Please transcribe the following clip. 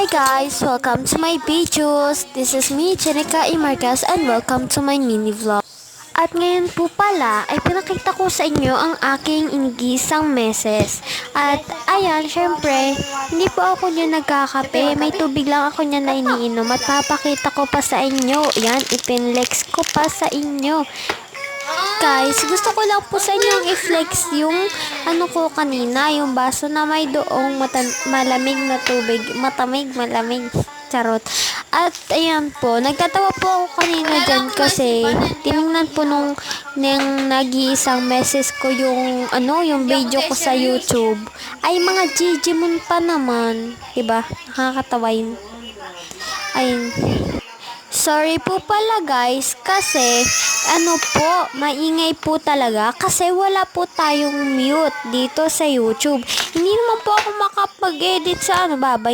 Hi guys! Welcome to my videos. This is me, Jenica Imargas, and welcome to my mini vlog. At ngayon po pala ay pinakita ko sa inyo ang aking inigisang meses. At ayan, syempre, hindi po ako niya nagkakape. May tubig lang ako niya na iniinom at papakita ko pa sa inyo. Yan, ipinlex ko pa sa inyo. Guys, gusto ko lang po sa inyong i-flex yung ano ko kanina, yung baso na may doong malamig na tubig, malamig, charot. At ayan po, nagtatawa po ako kanina dyan kasi tinignan po nung nag-iisang message ko yung yung video ko sa YouTube. Ay mga Gigimon pa naman, 'di ba? Nakakatawa yun. Ayun. Sorry po pala guys kasi maingay po talaga kasi wala po tayong mute dito sa YouTube. Hindi naman po ako makapag-edit sa